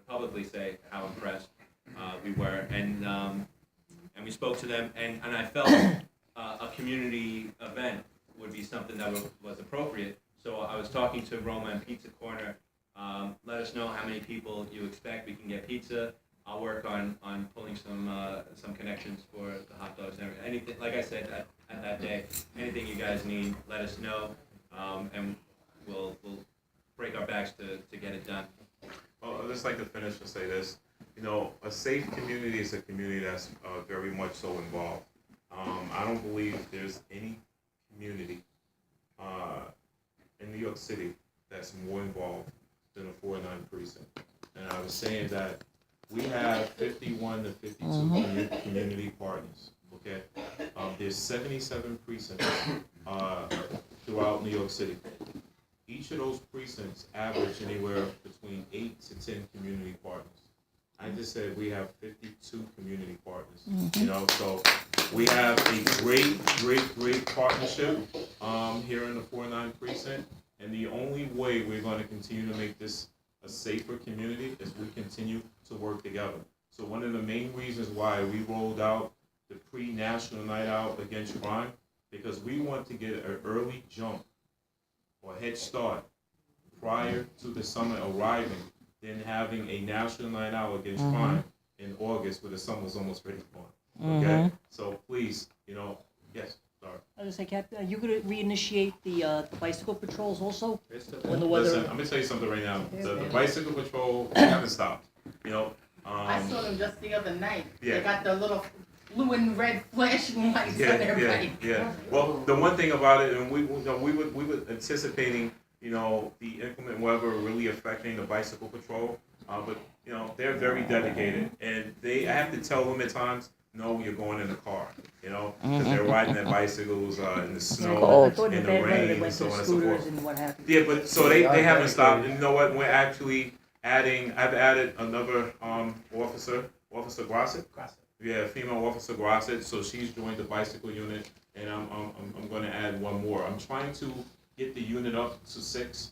publicly say how impressed we were, and we spoke to them, and I felt a community event would be something that was appropriate. So I was talking to Roma and Pizza Corner. Let us know how many people you expect. We can get pizza. I'll work on pulling some connections for the hot dogs and everything. Anything, like I said at that day, anything you guys need, let us know, and we'll break our backs to get it done. Well, I'd just like to finish and say this. You know, a safe community is a community that's very much so involved. I don't believe there's any community in New York City that's more involved than a 4-9 precinct. And I was saying that we have 51 to 52 community partners. Okay, there's 77 precincts throughout New York City. Each of those precincts average anywhere between 8 to 10 community partners. I just said we have 52 community partners. You know, so we have a great partnership here in the 4-9 precinct. And the only way we're going to continue to make this a safer community is we continue to work together. So one of the main reasons why we rolled out the pre-national night out against crime, because we want to get an early jump or head start prior to the summer arriving, than having a national night out against crime in August where the summer's almost ready for it. Okay? So please, you know, yes, sorry. I was gonna say, Cap, are you gonna reinitiate the bicycle patrols also? When the weather... Listen, I'm gonna tell you something right now. The bicycle patrol haven't stopped. You know, I saw them just the other night. Yeah. They got the little blue and red flashing lights on their bike. Yeah. Well, the one thing about it, and we were anticipating, you know, the inclement weather really affecting the bicycle patrol, but you know they're very dedicated, and I have to tell them at times, no, you're going in the car, you know, because they're riding their bicycles in the snow, in the rain, and so on and so forth. And what have you. Yeah, but so they haven't stopped. And you know what? We're actually adding. I've added another officer, Officer Grosset. Yeah, female Officer Grosset. So she's joined the bicycle unit, and I'm going to add one more. I'm trying to get the unit up to six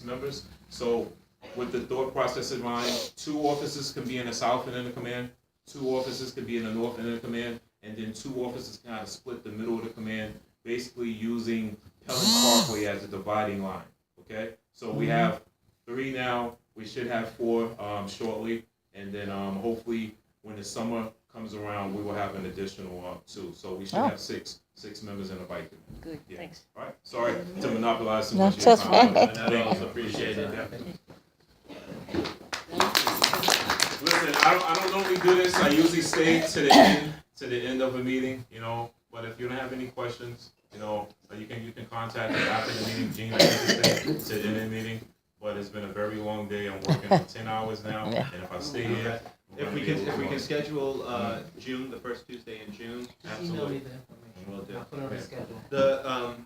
members. So with the thought process in mind, 2 officers can be in the south end of the command, 2 officers can be in the north end of the command, and then 2 officers kind of split the middle of the command, basically using Pelham Parkway as a dividing line. Okay, so we have 3 now. We should have 4 shortly, and then hopefully when the summer comes around, we will have an additional 2. So we should have 6 members in a bike. Good, Yeah. thanks. All right. Sorry to monopolize so No, much of your that's time. fine. But I also appreciate it. Listen, I don't normally do this. I usually stay to the end of a meeting, you know. But if you don't have any questions, you know, you can contact me after the meeting. Gene, I can stay to the end of the meeting. But it's been a very long day. I'm working on 10 hours now, and if I stay here, If we can schedule June, the first Tuesday in June, absolutely. We'll do. I'll put it on the schedule. The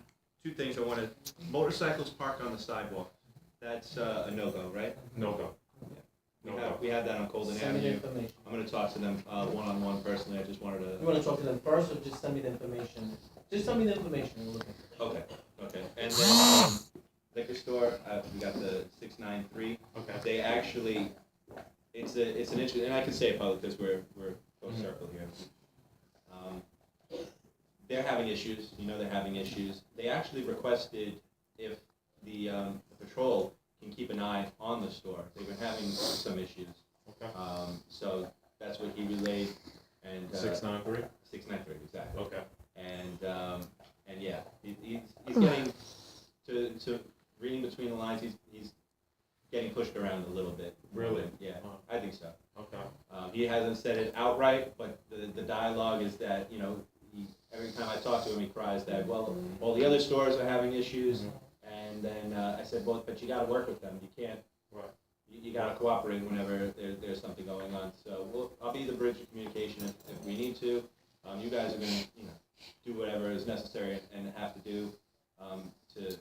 2 things I wanted: motorcycles parked on the sidewalk. That's a no-go, right? no go. We have that on Colden Send me the Avenue. information. I'm gonna talk to them one-on-one personally. I just wanted You to. wanna talk to them first, or just send me the information? Just send me the information, we'll look at it. Okay. And then liquor store. We got the 693. Okay. They actually, it's an interesting, and I can say it public because we're full circle here. They're having issues. You know, they're having issues. They actually requested if the patrol can keep an eye on the store. They've been having some issues. Okay. So that's what he relayed. And 693. 693, exactly. Okay. And yeah, he's getting to reading between the lines. He's getting pushed around a little bit. Really? Yeah, Wow. I think so. Okay. He hasn't said it outright, but the dialogue is that, you know, every time I talk to him, he cries that, well, all the other stores are having issues. And then I said, well, but you got to work with them. You can't. Right. You got to cooperate whenever there's something going on. So I'll be the bridge of communication if we need to. You guys are going to, you know, do whatever is necessary and have to do to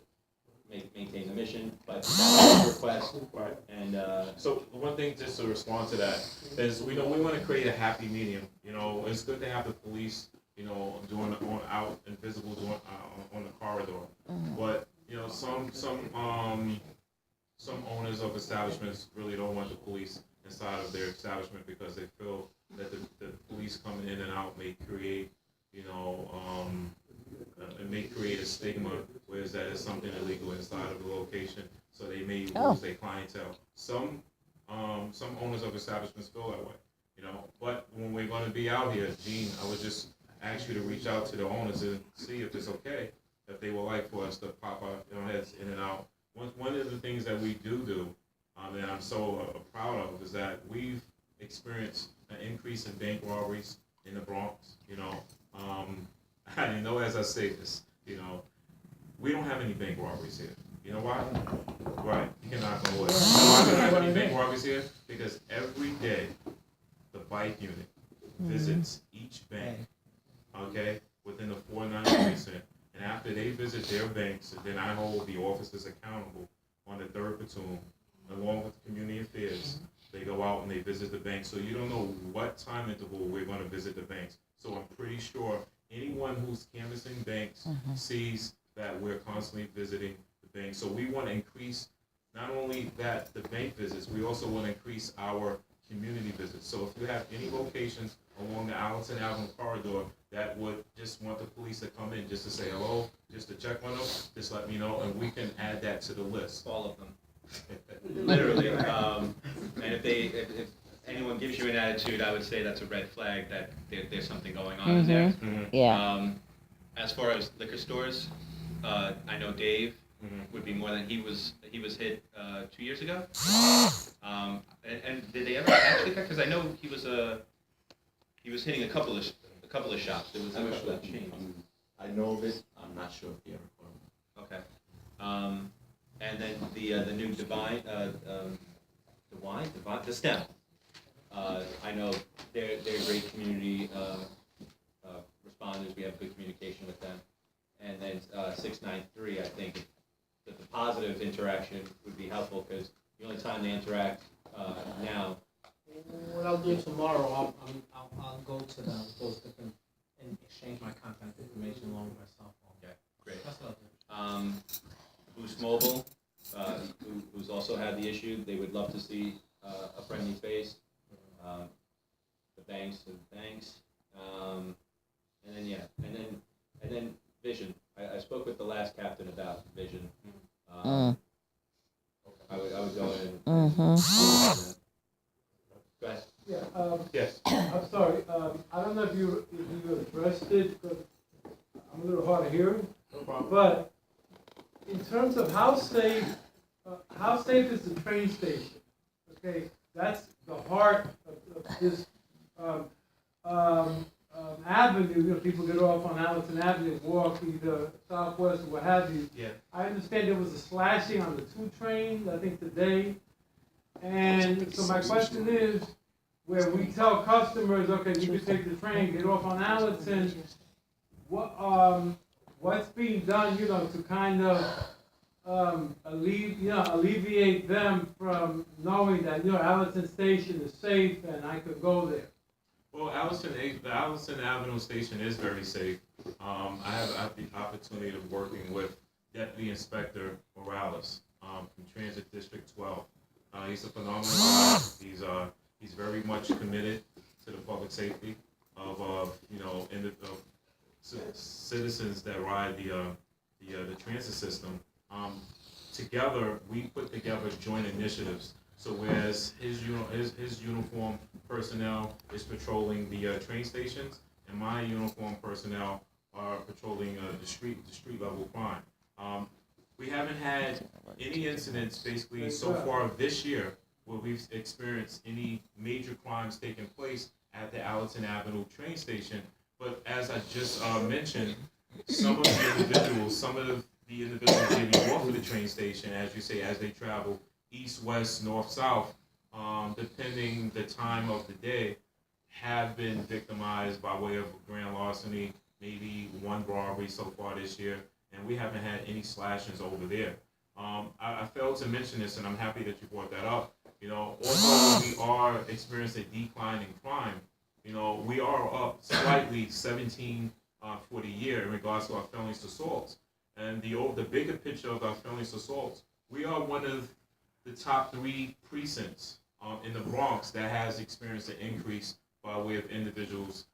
maintain the mission. But that's a request. Right. And So one thing, just to respond to that, is we want to create a happy medium. You know, it's good to have the police, you know, out and visible on the corridor, but you know, some owners of establishments really don't want the police, and inside of their establishment because they feel that the police coming in and out may create, it may create a stigma, whereas that is something illegal inside of the location, so they may lose their clientele. Some owners of establishments feel that way, but when we're gonna be out here, Gene, I would just ask you to reach out to the owners and see if it's okay, if they would like for us to pop our heads in and out. One of the things that we do, and I'm so proud of, is that we've experienced an increase in bank robberies in the Bronx. I didn't know as I say this, we don't have any bank robberies here. You know why? Right, you can knock on wood. You know why we don't have any bank robberies here? Because every day, the bike unit visits each bank, okay, within the 490 precinct. And after they visit their banks, then I hold the officers accountable on the 3rd platoon, along with community affairs. They go out and they visit the banks. So you don't know what time interval we're going to visit the banks. So I'm pretty sure anyone who's canvassing banks sees that we're constantly visiting the banks. So we want to increase not only the bank visits, we also want to increase our community visits. So if you have any locations along the Allenton Avenue corridor that would just want the police to come in just to say hello, just to check on them, just let me know, and we can add that to the list. All of them. Literally. And if anyone gives you an attitude, I would say that's a red flag that there's something going on in there. Yeah. As far as liquor stores, I know Dave would be more than he was hit 2 years ago. And did they ever actually? Because I know he was hitting a couple of shops. There was a chain. I know of it, I'm not sure if they're recording. Okay. And then the new the STEM. I know they're great community responders. We have good communication with them. And then 693, I think that the positive interaction would be helpful because the only time they interact now. What I'll do tomorrow, I'll go to those different and exchange my contact information along with my cell phone. Okay, great. That's what I'll do. Boost Mobile, who's also had the issue, they would love to see a friendly face. The banks, and then Vision. I spoke with the last captain about Vision. I would go in. Go ahead. Yeah, Yes. I'm sorry, I don't know if you addressed it, because I'm a little hard of hearing, but in terms of how safe is the train station? Okay, that's the heart of this avenue. People get off on Allenton Avenue, walk either southwest or what have you. Yeah. I understand there was a slashing on the 2 trains, I think today. And so my question is, where we tell customers, okay, you can take the train, get off on Allenton, what's being done, to kind of alleviate them from knowing that, Allenton Station is safe and I could go there? Well, the Allenton Avenue station is very safe. I have the opportunity of working with Deputy Inspector Morales from Transit District 12. He's a phenomenal guy. He's very much committed to the public safety of citizens that ride the transit system. Together, we put together joint initiatives. So whereas his uniform personnel is patrolling the train stations, and my uniform personnel are patrolling the street level crime. We haven't had any incidents basically so far this year where we've experienced any major crimes taking place at the Allenton Avenue train station. But as I just mentioned, some of the individuals getting off of the train station, as you say, as they travel east, west, north, south, depending the time of the day, have been victimized by way of grand larceny, maybe one robbery so far this year, and we haven't had any slashings over there. I failed to mention this, and I'm happy that you brought that up. Although we are experiencing a decline in crime, we are up slightly 17 for the year in regards to our felonies assaults. And the bigger picture of our felonies assaults, we are one of the top 3 precincts in the Bronx that has experienced an increase by way of individuals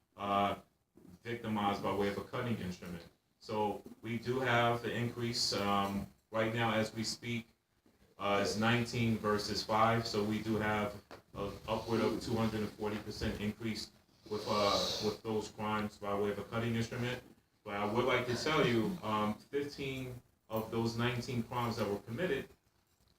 victimized by way of a cutting instrument. So we do have an increase right now as we speak. It's 19 versus 5, so we do have an upward of 240% increase with those crimes by way of a cutting instrument. But I would like to tell you, 15 of those 19 crimes that were committed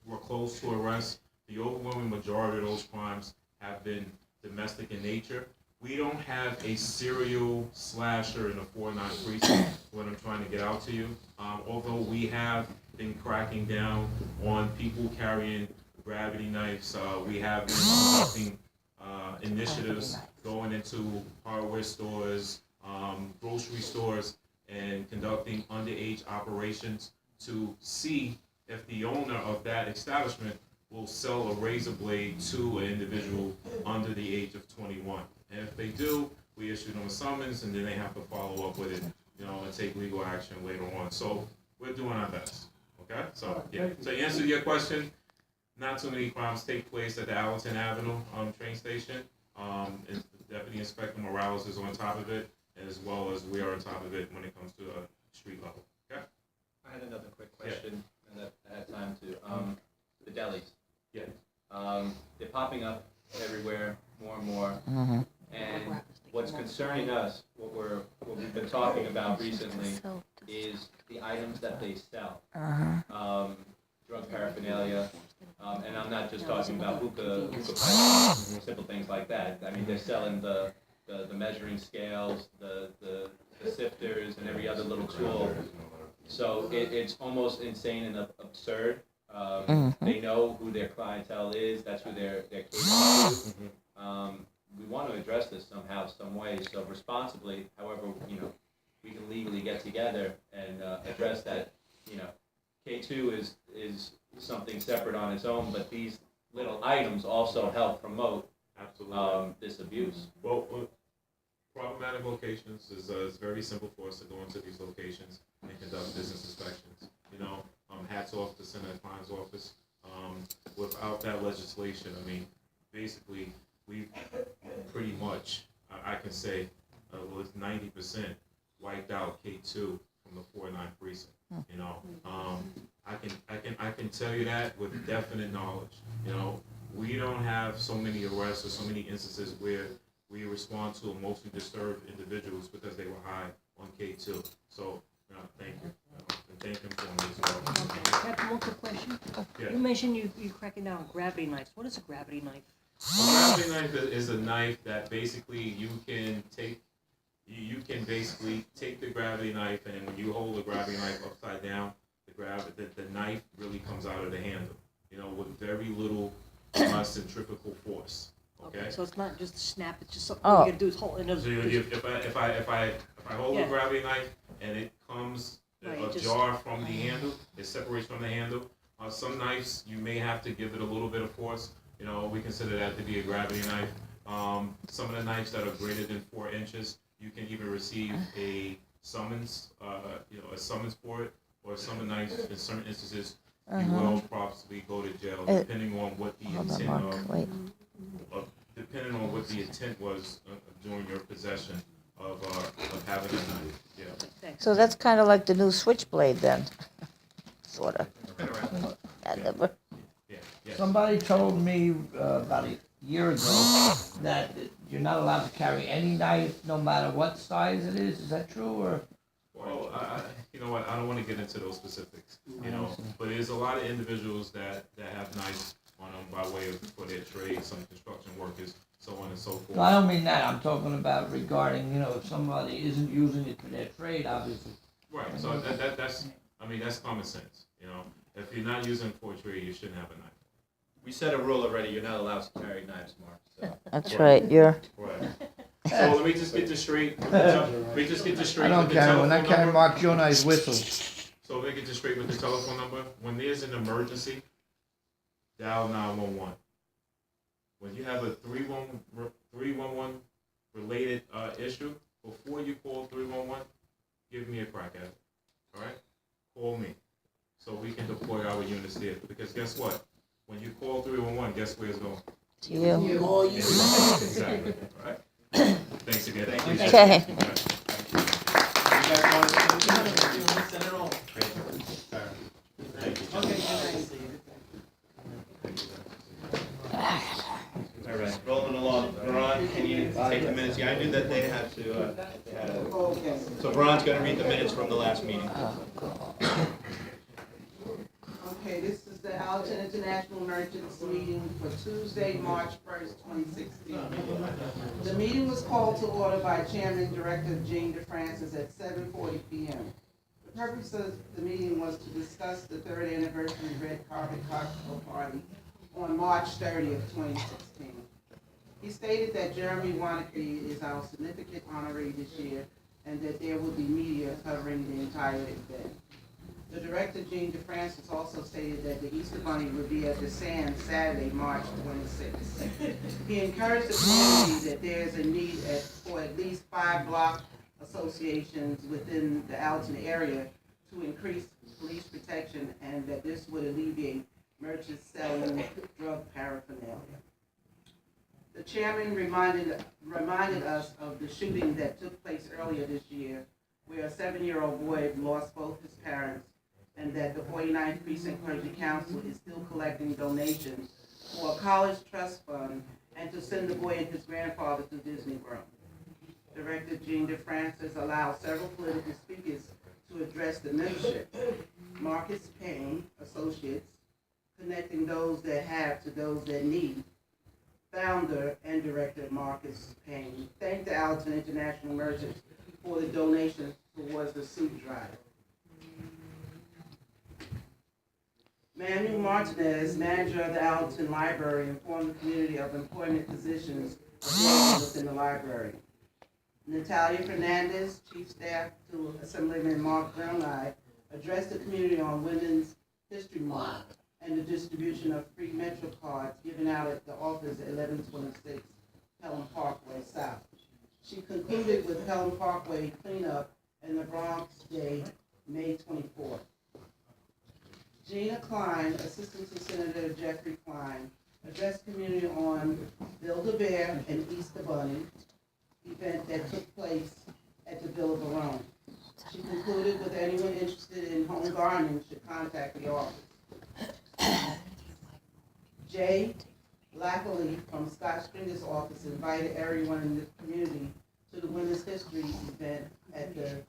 were close to arrest. The overwhelming majority of those crimes have been domestic in nature. We don't have a serial slasher in the 409 precinct, what I'm trying to get out to you. Although we have been cracking down on people carrying gravity knives, we have been conducting initiatives going into hardware stores, grocery stores, and conducting underage operations to see if the owner of that establishment will sell a razor blade to an individual under the age of 21. And if they do, we issue them a summons, and then they have to follow up with it, and take legal action later on. So we're doing our best. Okay? So yeah. So to answer your question, not too many crimes take place at the Allerton Avenue train station. And Deputy Inspector Morales is on top of it, as well as we are on top of it when it comes to street level. Okay? I had another quick question, and that I had time to. The delis. Yeah. They're popping up everywhere more and more. Mm-hmm. And what's concerning us, what we've been talking about recently, is the items that they sell. Drug paraphernalia, and I'm not just talking about hookah pipes, simple things like that. I mean, they're selling the measuring scales, the sifters, and every other little tool. So it's almost insane and absurd. They know who their clientele is. That's who they're catering to. We want to address this somehow, some way. So responsibly, however, we can legally get together and address that. K2 is something separate on its own, but these little items also help promote Absolutely. this abuse. Well, problematic locations is very simple for us to go into these locations and conduct business inspections. Hats off to Senator Klein's office. Without that legislation, I mean, basically, we pretty much, I can say, was 90% wiped out K2 from the 409 precinct. I can tell you that with definite knowledge. We don't have so many arrests or so many instances where we respond to emotionally disturbed individuals because they were high on K2. So, thank you. And thank him for me as well. Okay, Captain, one quick question. Yeah. You mentioned you cracking down on gravity knives. What is a gravity knife? A gravity knife is a knife that basically you can take. You can basically take the gravity knife, and when you hold the gravity knife upside down, the knife really comes out of the handle. With very little centrifugal force. Okay. So it's not just a snap. It's just something Oh. you gotta do is hold it. So if I hold Yeah. the gravity knife and it comes Right, a just- jar from the handle, it separates from the handle. Some knives you may have to give it a little bit of force. We consider that to be a gravity knife. Some of the knives that are greater than 4 inches, you can even receive a summons, a summons for it, or some of the knives in certain instances you will possibly go to jail depending on what the Hold on, intent Mark. of. Wait. Depending on what the intent was during your possession of having a knife. Yeah. Thanks. So that's kind of like the new switchblade then, sort of. Yeah. Somebody told me about a year ago that you're not allowed to carry any knife, no matter what size it is. Is that true, or? Well, you know what? I don't want to get into those specifics. But there's a lot of individuals that have knives on them by way of for their trade. Some construction workers, so on and so forth. No, I don't mean that. I'm talking about regarding, if somebody isn't using it for their trade, obviously. Right. So that's common sense. If you're not using it for a trade, you shouldn't have a knife. We set a rule already. You're not allowed to carry knives, Mark. So. That's right. You're. Right. So let me just get this straight. Let me just get this straight. I don't with the carry, when I telephone carry number. Mark Jonai's whistle. So let me get this straight with the telephone number. When there's an emergency, dial 911. When you have a 311 related issue, before you call 311, give me a crack at it. All right? Call me so we can deploy our units there. Because guess what? When you call 311, guess where it's going? To you. All you. Exactly. All right. Thanks again. Thank you. Okay. You guys want to- Send it all. Thank you. All right, rolling along. Veron, can you take the minutes? Yeah, I knew that they had to, Okay. so Veron's gonna read the minutes from the last meeting. Okay, this is the Alton International Merchants meeting for Tuesday, March 1st, 2016. The meeting was called to order by Chairman Director Jean DeFrancis at 7:40 p.m. The purpose of the meeting was to discuss the third anniversary red carpet cocktail party on March 30th, 2016. He stated that Jeremy Wanacke is our significant honoree this year and that there will be media covering the entire event. The director, Jean DeFrancis, also stated that the Easter Bunny would be at the Sands Saturday, March 26th. He encouraged the community that there is a need for at least 5 block associations within the Alton area to increase police protection and that this would alleviate merchants selling drug paraphernalia. The chairman reminded us of the shooting that took place earlier this year where a 7-year-old boy lost both his parents and that the 49th Precinct Clergy Council is still collecting donations for a college trust fund and to send the boy and his grandfather to Disney World. Director Jean DeFrancis allowed several political speakers to address the membership. Marcus Payne Associates, connecting those that have to those that need. Founder and director Marcus Payne thanked the Alton International Merchants for the donations towards the soup drive. Manu Martinez, manager of the Alton Library, informed the community of employment positions available within the library. Natalia Fernandez, chief staff to Assemblyman Mark Burnley, addressed the community on Women's History Month and the distribution of free Metro cards given out at the office at 1126 Pelham Parkway South. She concluded with Pelham Parkway cleanup and the Bronx Day, May 24th. Gina Klein, assistant to Senator Jeffrey Klein, addressed the community on Build-A-Bear and Easter Bunny event that took place at the Villa Barone. She concluded with anyone interested in home gardening should contact the office. Jay Lackley from Scott Stringer's office invited everyone in the community to the Women's History event at the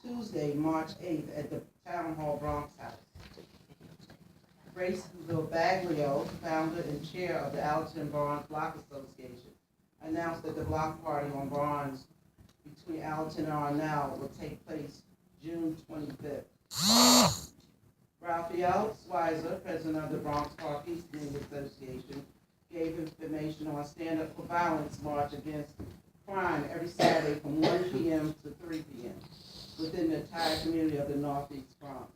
Tuesday, March 8th at the Town Hall Bronx House. Grace Baglio, founder and chair of the Alton Barnes Block Association, announced that the block party on Barnes between Alton and Arnell will take place June 25th. Raphael Swizer, president of the Bronx Park East Wing Association, gave information on Stand Up for Violence March Against Crime every Saturday from 1 p.m. to 3 p.m. within the entire community of the Northeast Bronx.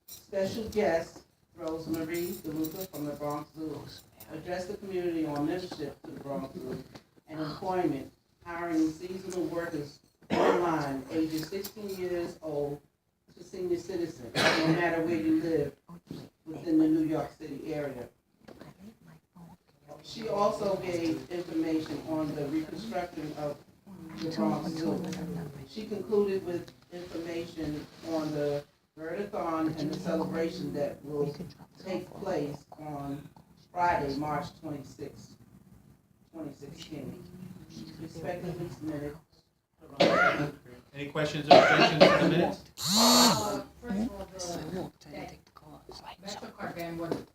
Special guest, Rosemarie DeLuca from the Bronx Zoo, addressed the community on membership to the Bronx Zoo and employment, hiring seasonal workers online ages 16 years old to senior citizens, no matter where you live within the New York City area. She also gave information on the reconstruction of the Bronx Zoo. She concluded with information on the Birdathon and the celebration that will take place on Friday, March 26, 2016. Respectively submitted. Any questions or objections to the minutes? First of all, that Metro card ban wasn't,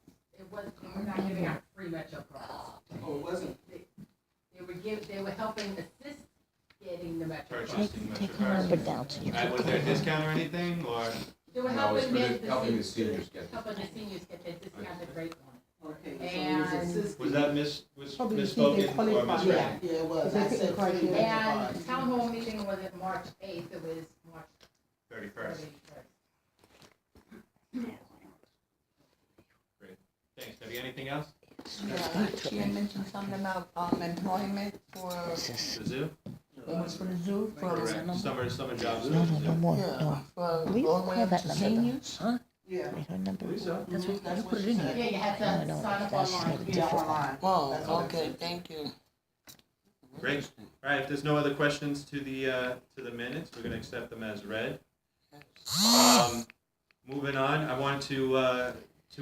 we're not giving out free Metro cards. Oh, it wasn't? They were helping assist getting the Metro cards. Purchasing Take Metro the cards. number down so you can. Was there a discount or anything, or? They were No, it's helping for them, helping the seniors get. helping the seniors get their discounted rate on Okay, so And- it was assisted. Was that misspoken or misread? Yeah, it was. I said free it. Metro And cards. the town hall meeting was at March 8th, it was March 31st. 31st. Thanks. Debbie, anything else? She had mentioned something about employment for, The zoo? was for the zoo, for, Correct. Summer jobs. No, no, no more, yeah, no. for Will you all the way call up that to number down? seniors. Huh? Yeah. Wait, her number. Lisa? That's what, That's you what put it she in said. here. Yeah, you have No, to no, sign up that's online. maybe Yeah, different. online. Oh, That's what it okay, said. thank you. Great. All right, if there's no other questions to the minutes, we're gonna accept them as read. Moving on, I wanted to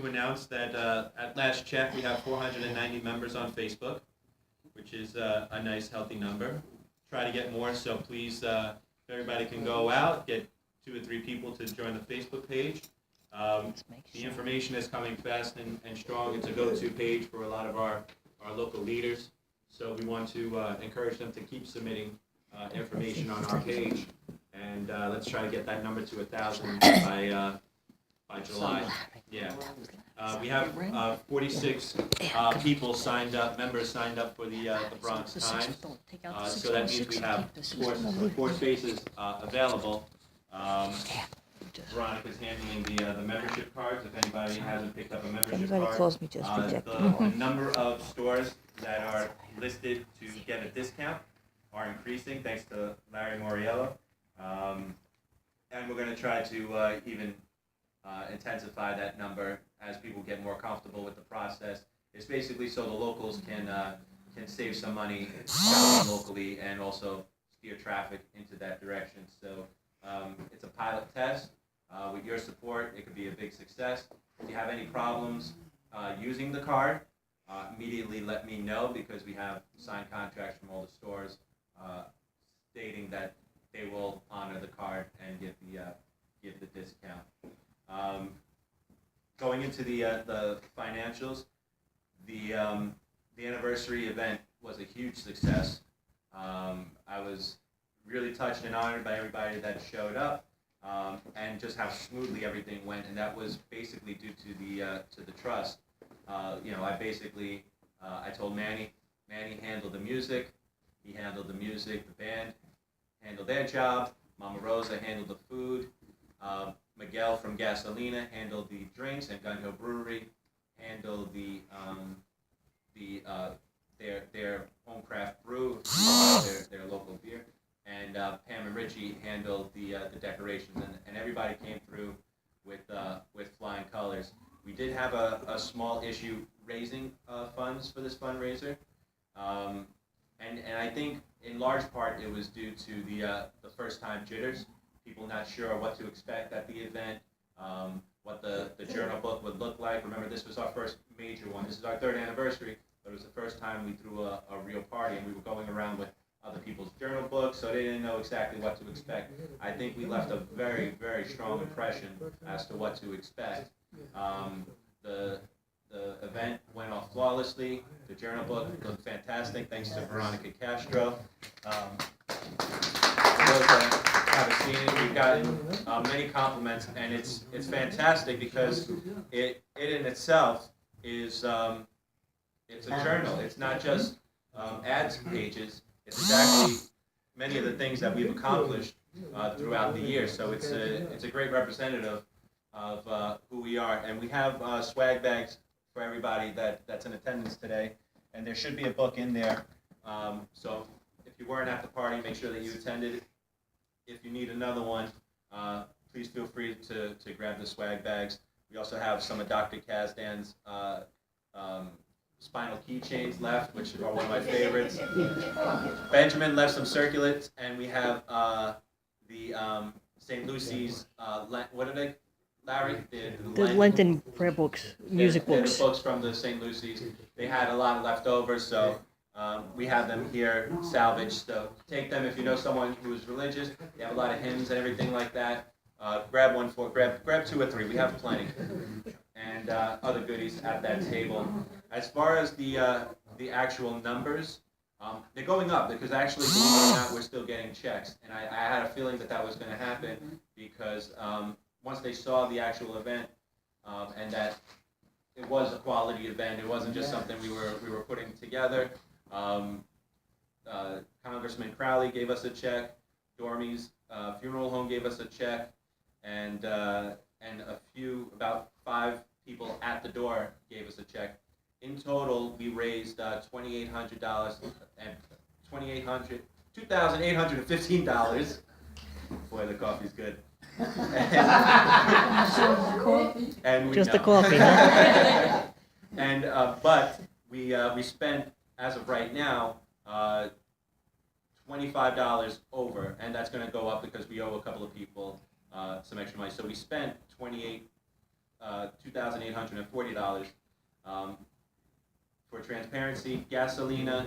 announce that at last check, we have 490 members on Facebook, which is a nice, healthy number. Try to get more, so please, if everybody can go out, get 2 or 3 people to join the Facebook page. Let's make The sure. information is coming fast and strong. It's a go-to page for a lot of our local leaders. So we want to encourage them to keep submitting information on our page. And let's try to get that number to 1,000 by July. Yeah. We have 46 people signed up, members signed up for the Bronx The six- Times. don't take out the So that 616 means we and have keep the 616. four spaces available. Just- Veronica's handling the membership cards, if anybody hasn't picked up a If membership anybody card. calls me, just reject The it. number of stores that are listed to get a discount are increasing, thanks to Larry Moriello. And we're gonna try to even intensify that number as people get more comfortable with the process. It's basically so the locals can save some money shopping locally and also steer traffic into that direction. So it's a pilot test. With your support, it could be a big success. If you have any problems using the card, immediately let me know, because we have signed contracts from all the stores stating that they will honor the card and give the discount. Going into the financials, the anniversary event was a huge success. I was really touched and honored by everybody that showed up, and just how smoothly everything went, and that was basically due to the trust. I told Manny handled the music, he handled the music, the band handled their job, Mama Rosa handled the food, Miguel from Gasolina handled the drinks, and Gun Hill Brewery handled their home craft brew, their local beer, and Pam and Richie handled the decorations, and everybody came through with flying colors. We did have a small issue raising funds for this fundraiser, and I think in large part it was due to the first time jitters, people not sure what to expect at the event, what the journal book would look like. Remember, this was our first major one. This is our 3rd anniversary, but it was the first time we threw a real party, and we were going around with other people's journal books, so they didn't know exactly what to expect. I think we left a very, very strong impression as to what to expect. The event went off flawlessly. The journal book looked fantastic, thanks to Veronica Castro. Those that haven't seen it, we've gotten many compliments, and it's fantastic because it in itself is it's a journal. It's not just ads pages. It's exactly many of the things that we've accomplished throughout the year. So it's a great representative of who we are, and we have swag bags for everybody that's in attendance today, and there should be a book in there. So if you weren't at the party, make sure that you attended. If you need another one, please feel free to grab the swag bags. We also have some of Dr. Kazdan's spinal keychains left, which are one of my favorites. Benjamin left some circulates, and we have the St. Lucy's, what are they, Larry? The Lenten prayer books, music they're books. the books from the St. Lucy's. They had a lot left over, so we have them here salvaged. So take them if you know someone who is religious. They have a lot of hymns and everything like that. Grab 2 or 3. We have plenty, and other goodies at that table. As far as the actual numbers, they're going up because actually, believe it or not, we're still getting checks, and I had a feeling that was going to happen because once they saw the actual event and that it was a quality event, it wasn't just something we were putting together. Congressman Crowley gave us a check, Dormy's Funeral Home gave us a check, and about 5 people at the door gave us a check. In total, we raised $2,800 and $2,815. Boy, the coffee's good. And we Just the know. coffee, huh? And, but we spent, as of right now, $25 over, and that's gonna go up because we owe a couple of people, some extra money. So we spent $2,840. For transparency, Gasolina,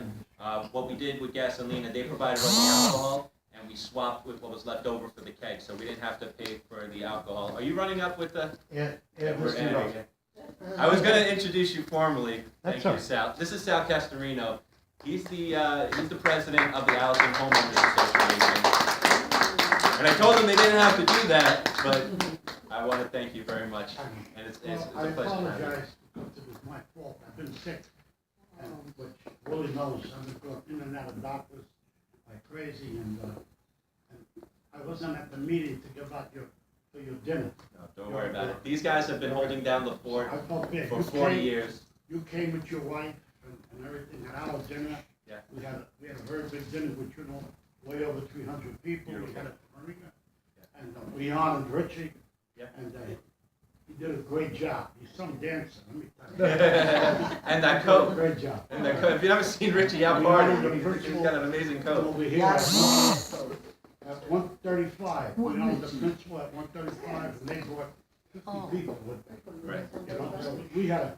what we did with Gasolina, they provided all the alcohol, and we swapped with what was left over for the keg, so we didn't have to pay for the alcohol. Are you running up with the? Yeah, We're ending it. I was gonna introduce you formally. Thank That's you, all right. Sal. This is Sal Castorino. He's the president of the Allison Homeowners Association. And I told them they didn't have to do that, but I want to thank you very much. And it's a I pleasure. apologize because it was my fault. I've been sick, and which Willie knows. I've been going in and out of doctors like crazy, and I wasn't at the meeting to give out your dinner. No, don't worry about it. These guys have been holding down the fort I felt bad. for You 40 came- years. You came with your wife and everything at our dinner. Yeah. We had a very big dinner with, way over 300 people. We Beautiful. had a marina. And we honored Richie. Yeah. And he did a great job. He's some dancer, let me tell you. And that coat. Great job. And that coat. If you've never seen Richie out partying, he's got an amazing coat. Over here at 135, we know the principal at 135, and they brought 50 people with them. Right. So we had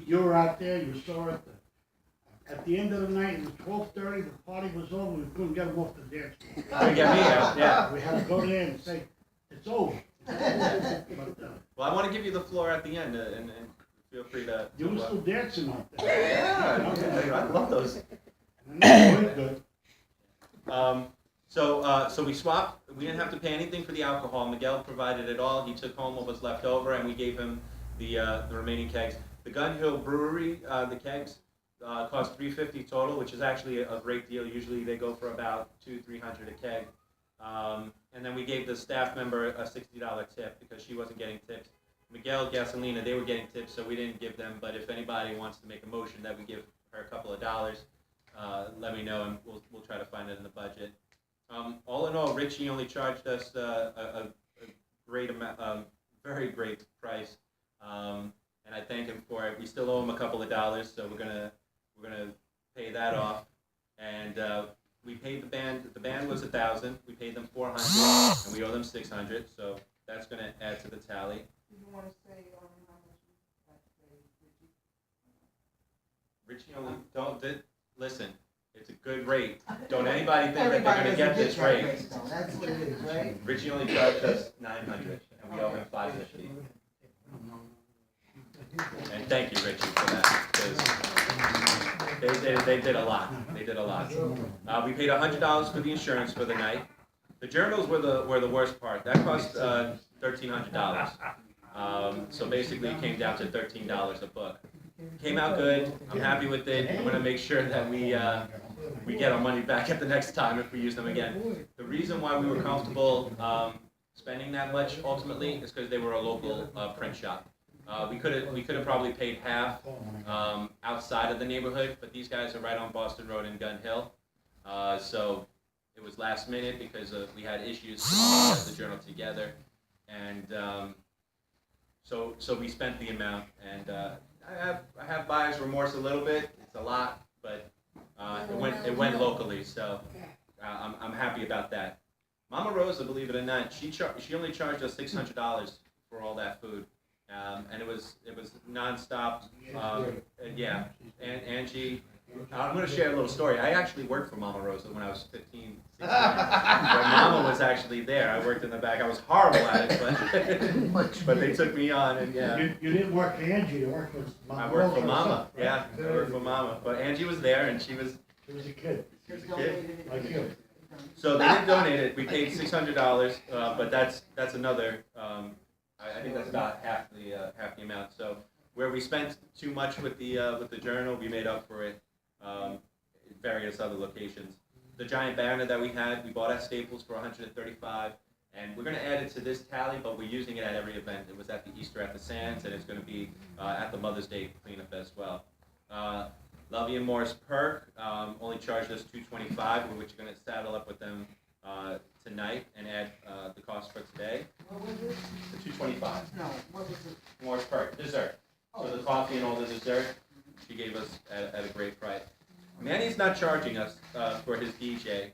you were out there, you saw it. At the end of the night, it was 12:30, the party was over, we couldn't get them off the dance floor. Couldn't get me out, yeah. We had to go there and say, it's over. But, Well, I want to give you the floor at the end, and feel free to. you were still dancing out there. Yeah, okay. I love those. And it was good. So we swapped. We didn't have to pay anything for the alcohol. Miguel provided it all. He took home what was left over, and we gave him the remaining kegs. The Gun Hill Brewery, the kegs, cost $350 total, which is actually a great deal. Usually they go for about $200-300 a keg. And then we gave the staff member a $60 tip because she wasn't getting tips. Miguel, Gasolina, they were getting tips, so we didn't give them. But if anybody wants to make a motion that we give her a couple of dollars, let me know, and we'll try to find it in the budget. All in all, Richie only charged us a great amount, very great price, and I thank him for it. We still owe him a couple of dollars, so we're gonna pay that off, and we paid the band. The band was $1,000. We paid them $400, and we owe them $600. So that's gonna add to the tally. Do you want to say how much you have to pay Richie? Richie only listen. It's a good rate. Don't anybody think that they're gonna get this rate. That's what it is, right? Richie only charged us $900, and we owe him $550. And thank you, Richie, for that, because they did a lot. They did a lot. We paid $100 for the insurance for the night. The journals were the worst part. That cost $1,300. So basically, it came down to $13 a book. Came out good. I'm happy with it. I'm gonna make sure that we get our money back at the next time if we use them again. The reason why we were comfortable spending that much ultimately is because they were a local print shop. We could have probably paid half outside of the neighborhood, but these guys are right on Boston Road in Gun Hill. So it was last minute because we had issues to put the journal together, and so we spent the amount. And I have buyer's remorse a little bit. It's a lot, but it went locally, so I'm happy about that. Mama Rosa, believe it or not, she only charged us $600 for all that food. And it was nonstop. Yeah, and Angie, I'm going to share a little story. I actually worked for Mama Rosa when I was 15, 16. When Mama was actually there, I worked in the back. I was horrible at it, but they took me on, and yeah. You didn't work for Angie, you worked for Mama. I worked for Rosa Mama. herself, right? Yeah, I worked for Mama. But Angie was there, and she was She was a kid, a kid. like you. So they didn't donate it. We paid $600, but that's another. I think that's about half the amount. So where we spent too much with the journal, we made up for it in various other locations. The giant banner that we had, we bought at Staples for $135, and we're going to add it to this tally, but we're using it at every event. It was at the Easter at the Sands, and it's going to be at the Mother's Day cleanup as well. Lovey and Morris Perk only charged us $225, which we're going to saddle up with them tonight and add the cost for today. What was it? The $225. No, what was it? Morris Perk, dessert. So the coffee and all the dessert, she gave us at a great price. Manny's not charging us for his DJ,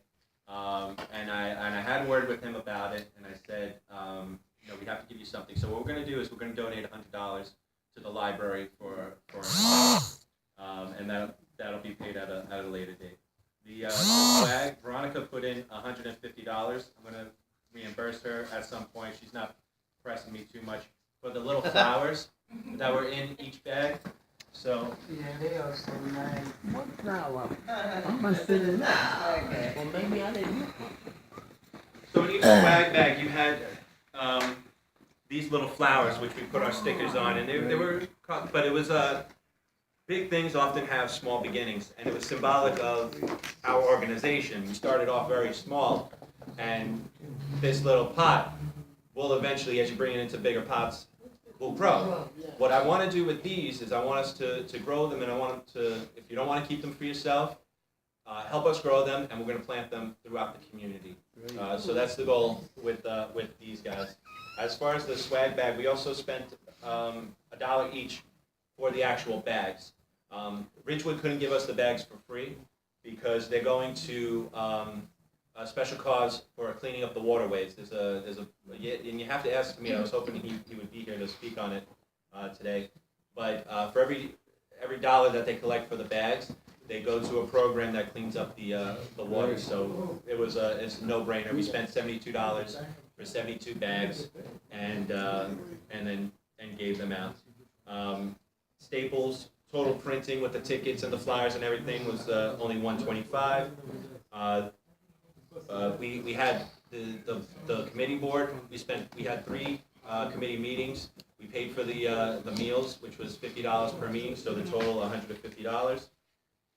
and I had a word with him about it, and I said, we have to give you something. So what we're going to do is we're going to donate $100 to the library for and that'll be paid at a later date. The swag, Veronica put in $150. I'm going to reimburse her at some point. She's not pressing me too much for the little flowers that were in each bag. So Yeah, they are so nice. What flower? I'm gonna fit in that. Well, maybe I didn't. So in each swag bag, you had these little flowers, which we put our stickers on, and they were, but it was big things often have small beginnings, and it was symbolic of our organization. We started off very small, and this little pot will eventually, as you bring it into bigger pots, will grow. What I want to do with these is I want us to grow them, and I want them to, if you don't want to keep them for yourself, help us grow them, and we're going to plant them throughout the community. So that's the goal with these guys. As far as the swag bag, we also spent $1 each for the actual bags. Ridgewood couldn't give us the bags for free because they're going to a special cause for cleaning up the waterways. And you have to ask me. I was hoping he would be here to speak on it today. But for every dollar that they collect for the bags, they go to a program that cleans up the water. So it's a no-brainer. We spent $72 for 72 bags, and gave them out. Staples, total printing with the tickets and the flyers and everything was only $125. We had the committee board. We had 3 committee meetings. We paid for the meals, which was $50 per meeting, so the total $150.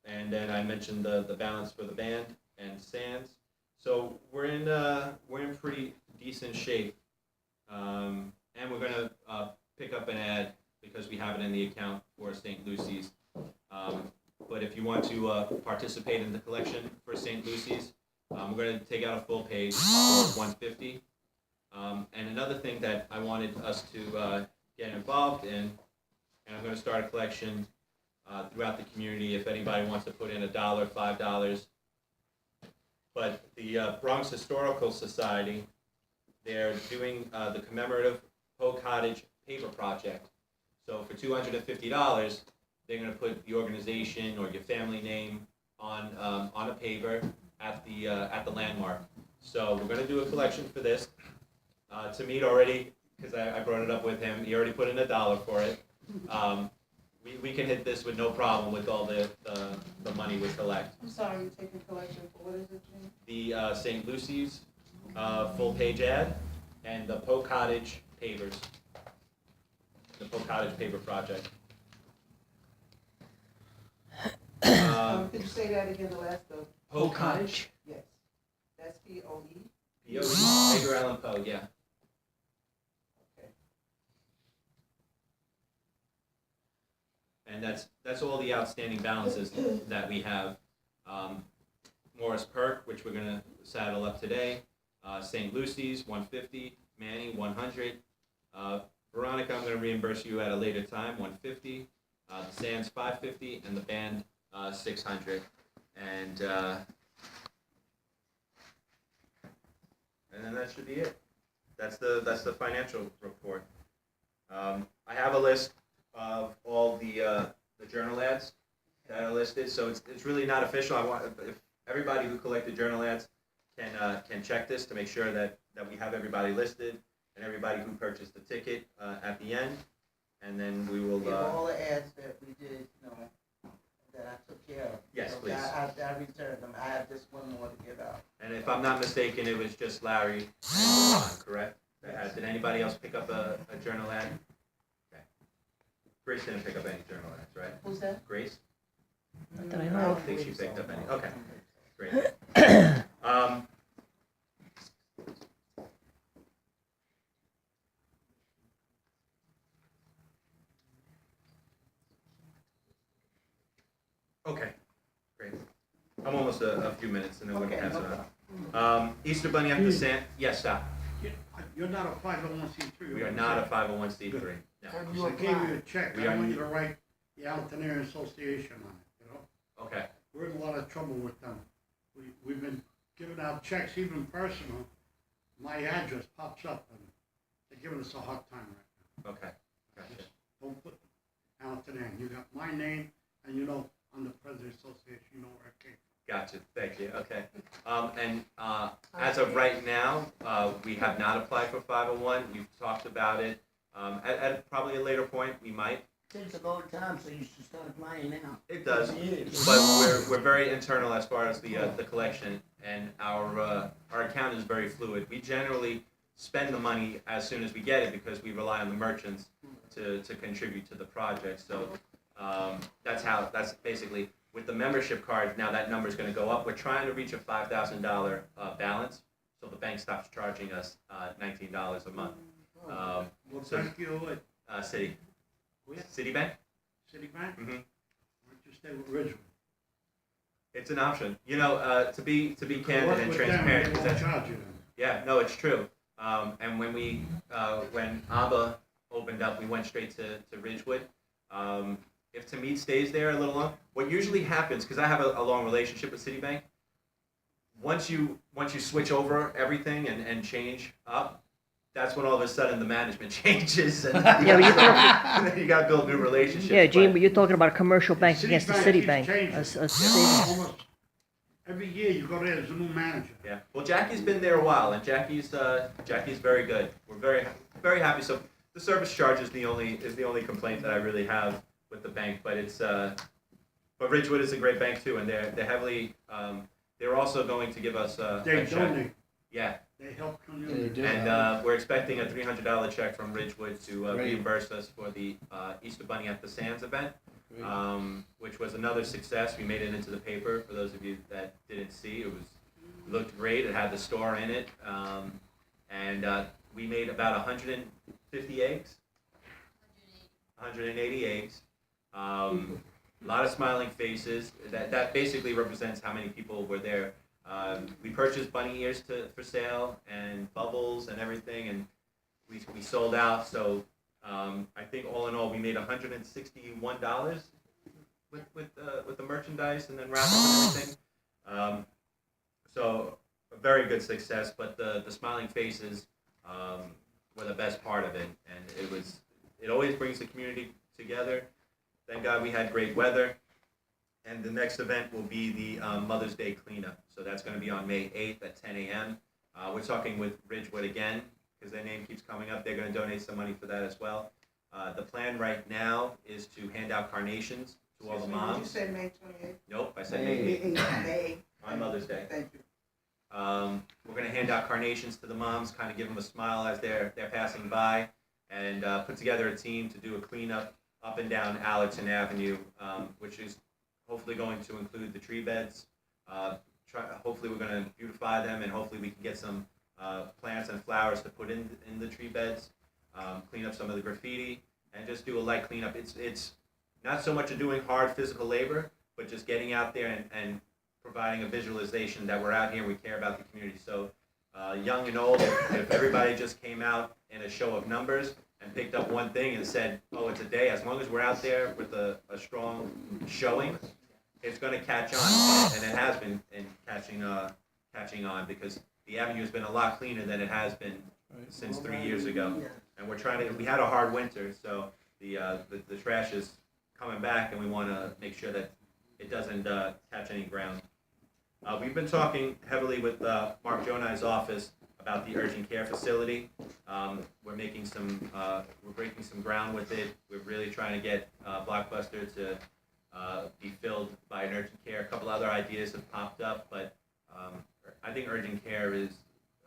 And then I mentioned the balance for the band and Sands. So we're in pretty decent shape, and we're gonna pick up an ad because we have it in the account for St. Lucy's. But if you want to participate in the collection for St. Lucy's, we're going to take out a full page for $150. And another thing that I wanted us to get involved in, and I'm going to start a collection throughout the community if anybody wants to put in $1, $5. But the Bronx Historical Society, they're doing the commemorative Poe Cottage paper project. So for $250, they're going to put the organization or your family name on a paper at the landmark. So we're going to do a collection for this. To meet already, because I brought it up with him, he already put in $1 for it. We can hit this with no problem with all the money we collect. I'm sorry, you're taking collection for what is it, Jim? The St. Lucy's full page ad and the Poe Cottage pavers. The Poe Cottage paper project. Could you say that again, the last of? Poe Cottage? Yes. That's P-O-E? P-O-E, Edgar Allan Poe, yeah. Okay. And that's all the outstanding balances that we have. Morris Perk, which we're gonna saddle up today. St. Lucy's, $150. Manny, $100. Veronica, I'm gonna reimburse you at a later time, $150. The Sands, $550, and the band, $600. And then that should be it. That's the financial report. I have a list of all the journal ads that are listed, so it's really not official. I want if everybody who collected journal ads can check this to make sure that we have everybody listed and everybody who purchased the ticket at the end, and then we will. All the ads that we did, that I took care of. Yes, so please. I returned them. I have just one more to give out. And if I'm not mistaken, it was just Larry and Ron, correct? Did anybody else pick up a journal ad? Okay. Grace didn't pick up any journal ads, right? Who's that? Grace? Not that I I know don't of. think she picked up any. Okay, great. Okay, great. I'm almost a few minutes and then we can Okay, have no some. problem. Easter Bunny at the Sand, yes, stop. You're not a 501c3. We are not a 501c3. No. I gave you a check, We I are- want you to write the Altonair Association on it, you know? Okay, We're in a lot of trouble with them. We've been giving out checks, even personal. My address pops up and they're giving us a hard time right okay, gotcha. now. Don't put Altonair. You got my name and you know, I'm the president of the association, you know where I came from. Gotcha, thank you, okay. As of right now, we have not applied for 501, we've talked about it. At probably a later point, we might. Takes a long time, so you should start applying now. It does, but we're very internal as far as the collection, and our account is very fluid. We generally spend the money as soon as we get it because we rely on the merchants to contribute to the project. So that's basically with the membership card. Now that number is going to go up. We're trying to reach a $5,000 balance, so the bank stops charging us $19 a month. Well, so- thank you, Citi. who ya? Citibank. Citibank? Mm-hmm. Why don't you stay with Ridgewood? It's an option. You know, to be candid Work and with them, transparent, they 'cause won't that's charge you then. yeah, no, it's true. And when ABBA opened up, we went straight to Ridgewood. If Tamid stays there a little long, what usually happens, because I have a long relationship with Citibank, once you switch over everything and change up, that's when all of a sudden the management changes and Yeah, but you're you got to build new relationships. Yeah, Gene, but- but you're talking about a commercial bank against the Citibank Citibank. keeps A changing. savings. Almost every year you go there, there's a new manager. Yeah. Well, Jackie's been there a while, and Jackie's very good. We're very happy. So the service charge is the only complaint that I really have with the bank, but but Ridgewood is a great bank too, and they're heavily they're also going to give us They a check. donate, Yeah, they help community. and we're expecting a $300 check from Ridgewood to Great. reimburse us for the Easter Bunny at the Sands event, which was another success. We made it into the paper. For those of you that didn't see, it looked great. It had the store in it, and we made about 150 eggs, 180 eggs. A lot of smiling faces. That basically represents how many people were there. We purchased bunny ears for sale and bubbles and everything, and we sold out. So I think all in all, we made $161 with the merchandise and then raffles and everything. So a very good success. But the smiling faces were the best part of it, and it always brings the community together. Thank God we had great weather. And the next event will be the Mother's Day cleanup. So that's going to be on May 8th at 10 a.m. We're talking with Ridgewood again because their name keeps coming up. They're going to donate some money for that as well. The plan right now is to hand out carnations to all the Did you moms. say May 28th? Nope, I said May 8th May on Mother's Day. Thank you. We're going to hand out carnations to the moms, kind of give them a smile as they're passing by, and put together a team to do a cleanup up and down Allerton Avenue, which is hopefully going to include the tree beds. Hopefully we're going to beautify them, and hopefully we can get some plants and flowers to put in the tree beds, clean up some of the graffiti, and just do a light cleanup. It's not so much of doing hard physical labor, but just getting out there and providing a visualization that we're out here and we care about the community. So young and old, if everybody just came out in a show of numbers and picked up one thing and said, oh, it's a day, as long as we're out there with a strong showing, it's going to catch on, and it has been catching on because the avenue has been a lot cleaner than it has been since 3 years ago. And we had a hard winter, so the trash is coming back, and we want to make sure that it doesn't catch any ground. We've been talking heavily with Mark Jonai's office about the urgent care facility. We're breaking some ground with it. We're really trying to get Blockbuster to be filled by an urgent care. A couple other ideas have popped up, but I think urgent care is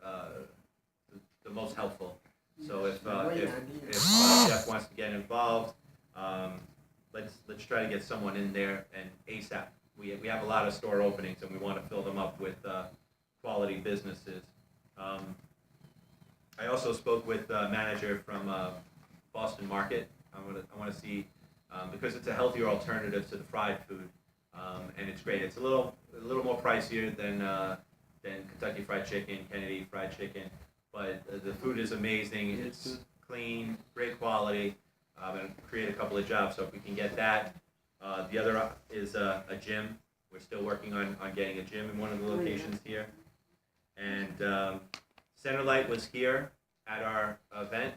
the most helpful. So if Jeff wants to get involved, let's try to get someone in there and ASAP. We have a lot of store openings and we want to fill them up with quality businesses. I also spoke with a manager from Boston Market. I want to see because it's a healthier alternative to the fried food, and it's great. It's a little more pricier than than Kentucky Fried Chicken, Kennedy Fried Chicken. But the food is amazing. It's clean, great quality, and create a couple of jobs. So if we can get that, the other is a gym. We're still working on getting a gym in one of the locations here. And Centerlight was here at our event.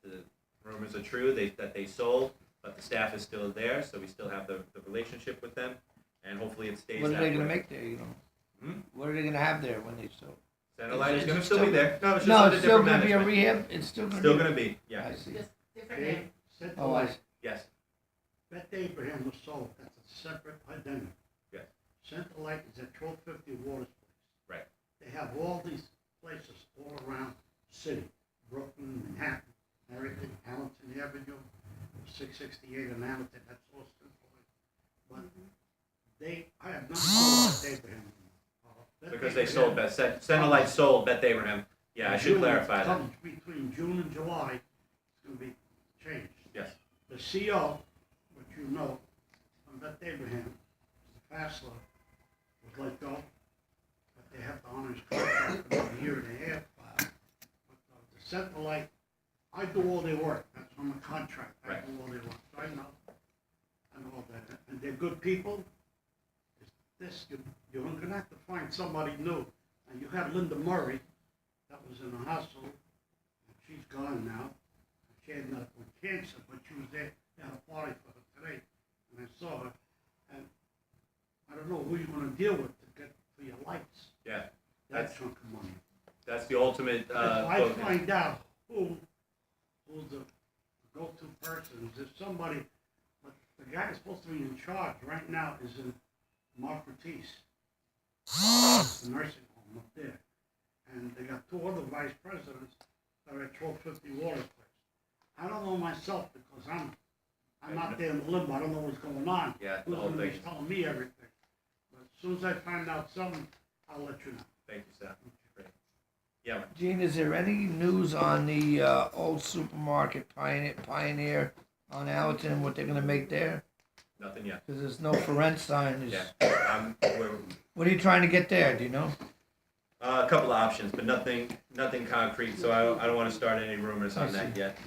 The rumors are true that they sold, but the staff is still there, so we still have the relationship with them, and hopefully it stays What are that they gonna way. make there, you know? What are they gonna have there when they sell? Centerlight is Is it going to still be there. No, it's just No, under it's still different gonna be a management. rehab, it's still gonna be. Still going to be, yeah. I see. Just different Okay, name. Centerlight. Oh, I see. Yes, Beth Abraham was sold, that's a separate identity. Yes. Centerlight is at 1250 Waters Place. Right. They have all these places all around the city, Brooklyn, Manhattan, everything, Hamilton Avenue, 668 in Hamilton, that's all Centerlight. But I have not sold Beth Abraham. Beth because they Abraham- sold Beth. Centerlight sold Beth Abraham. Yeah, I should June, clarify that. comes between June and July, it's gonna be changed. Yes. The CO, which you know, from Beth Abraham, Mr. Fassler, was let go, but they have to honor his contract for about a year and a half. But the Centerlight, I do all their work, that's on the contract, I Right. do all their work, so I know all that, and they're good people. You're gonna have to find somebody new, and you had Linda Murray, that was in the hospital, and she's gone now. She had with cancer, but she was there, they had a party for her today, and I saw her, and I don't know who you're gonna deal with to get for your lights, Yeah, that That's- chunk of money. that's the ultimate If I focus. find out who's the go-to person, is there somebody, but the guy that's supposed to be in charge right now is in Mark Ortiz, the nursing home up there. And they got two other vice presidents that are at 1250 Waters Place. I don't know myself because I'm not there in the limbo, I don't know what's going on. Yeah, the Who's whole gonna be thing. telling me everything. But as soon as I find out something, I'll let you know. Thank you, Seth. Great. Yeah, Gene, is there any news on the old supermarket Pioneer on Allerton, what they're gonna make there? nothing yet. Because there's no for rent sign. Yeah, we're What are you trying to get there, do you know? a couple of options, but nothing concrete. So I don't want to start any rumors on that yet.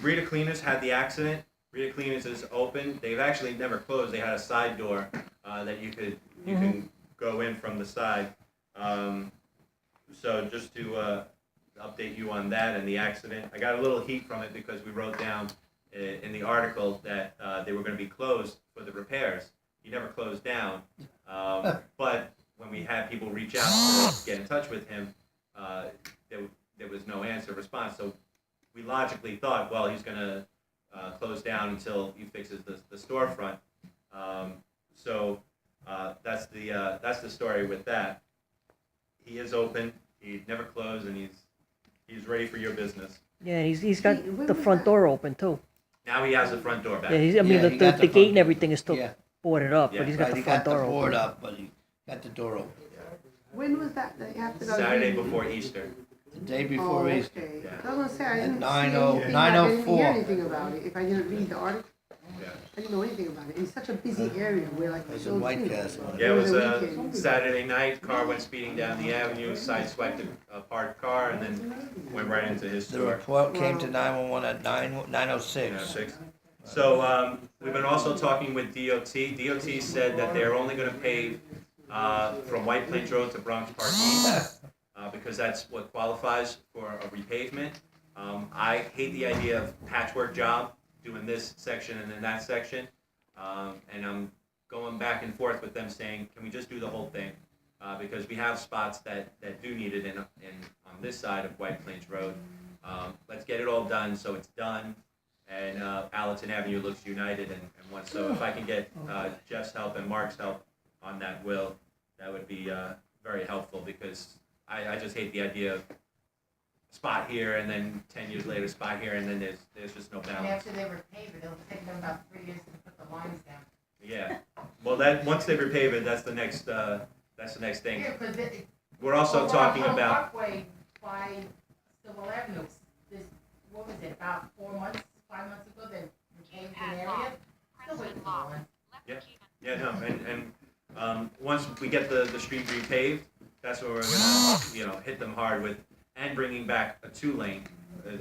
Rita Cleaners had the accident. Rita Cleaners is open. They've actually never closed. They had a side door that you can go in from the side. So just to update you on that and the accident, I got a little heat from it because we wrote down in the article that they were going to be closed for the repairs. He never closed down, but when we had people reach out to get in touch with him, there was no answer, response. So we logically thought, well, he's going to close down until he fixes the storefront. So that's the story with that. He is open. He never closed, and he's ready for your business. Yeah, he's got the front door open too. Now he has the front door back. Yeah, I mean, Yeah, he got the the gate front and door. everything is still Yeah. boarded up, Yeah. but he's got Right, the he front got the door board open. up, but he got the door open. When was that you have to go? Saturday before Easter. The day before Easter. Okay. Yeah. I was gonna say, I At didn't see 9:00 anything, I didn't 9:04. hear anything about it, if I didn't read the article. Yeah. I didn't know anything about it. It's such a busy area where like. It was so in White few. Castle. Yeah, it was a a weekend. Saturday night. Car went speeding down the avenue, sideswiped a parked car, and then went right into his The store. report came to 911 at 9:06. 6. So we've been also talking with DOT. DOT said that they're only going to pave from White Plains Road to Bronx Park East because that's what qualifies for a repavement. I hate the idea of patchwork job, doing this section and then that section, and I'm going back and forth with them saying, can we just do the whole thing? Because we have spots that do need it in on this side of White Plains Road. Let's get it all done so it's done. And Allerton Avenue looks united and one. So if I can get Jeff's help and Mark's help on that, that would be very helpful because I just hate the idea of spot here and then 10 years later spot here and then there's just no And balance. after they repave it, it'll take them about 3 years to put the lines down. Yeah. Well, that once they repave it, that's the next thing. Yeah, because We're also talking on about Parkway by Civil Avenue, this, what was it, about 4 months, 5 months ago, they repaved an area. Still waiting for one. yeah no and once we get the street repaved, that's where we're gonna, hit them hard with, and bringing back a 2-lane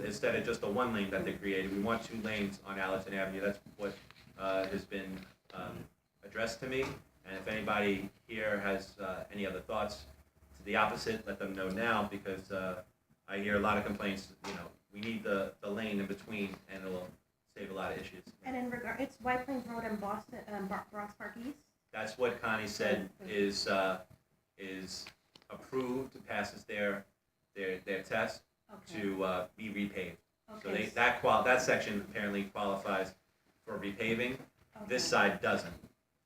instead of just a 1-lane that they created. We want 2 lanes on Allerton Avenue. That's what has been addressed to me. And if anybody here has any other thoughts to the opposite, let them know now, because I hear a lot of complaints. We need the lane in between, and it'll save a lot of issues. And in regard, it's White Plains Road and Boston, Bronx Park East? That's what Connie said is approved, passes their test Okay. to be repaved. So Okay. that section apparently qualifies for repaving. This side doesn't.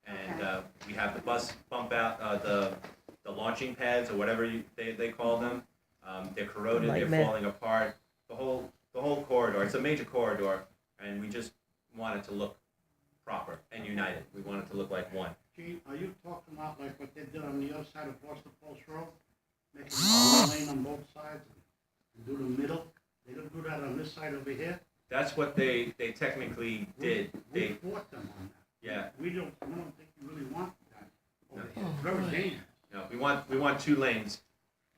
And Okay. we have the bus bump out, the launching pads or whatever they call them. They're corroded, Nightmare. they're falling apart. The whole corridor, it's a major corridor, and we just want it to look proper and united. We want it to look like one. Gene, are you talking about like what they did on the other side of Boston Post Road? Making one lane on both sides and do the middle? They don't do that on this side over here? That's what they technically did. We They, fought them on that. yeah, We don't think you really want that over No. here. It's very dangerous. no, we want 2 lanes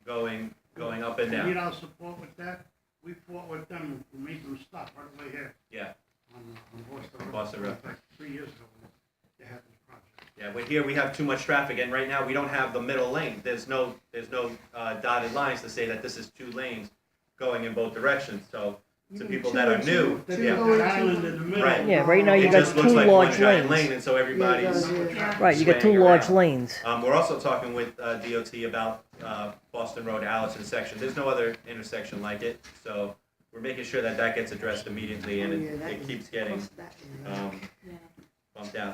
going up and You need down. our support with that? We fought with them, we made them stop right over here Yeah, on Boston Road. Boston Road. Like 3 years ago, they had this project. yeah, but here we have too much traffic, and right now we don't have the middle lane. There's no dotted lines to say that this is 2 lanes going in both directions. So to people that are new, There's yeah, an island in the middle. Right. Yeah, right now you it got just looks 2 like large one giant lanes. lane, and so everybody's Right, you got 2 swaying large around. lanes. We're also talking with DOT about Boston Road Allerton section. There's no other intersection like it, so we're making sure that gets addressed immediately, and it keeps getting Across that area. bumped out.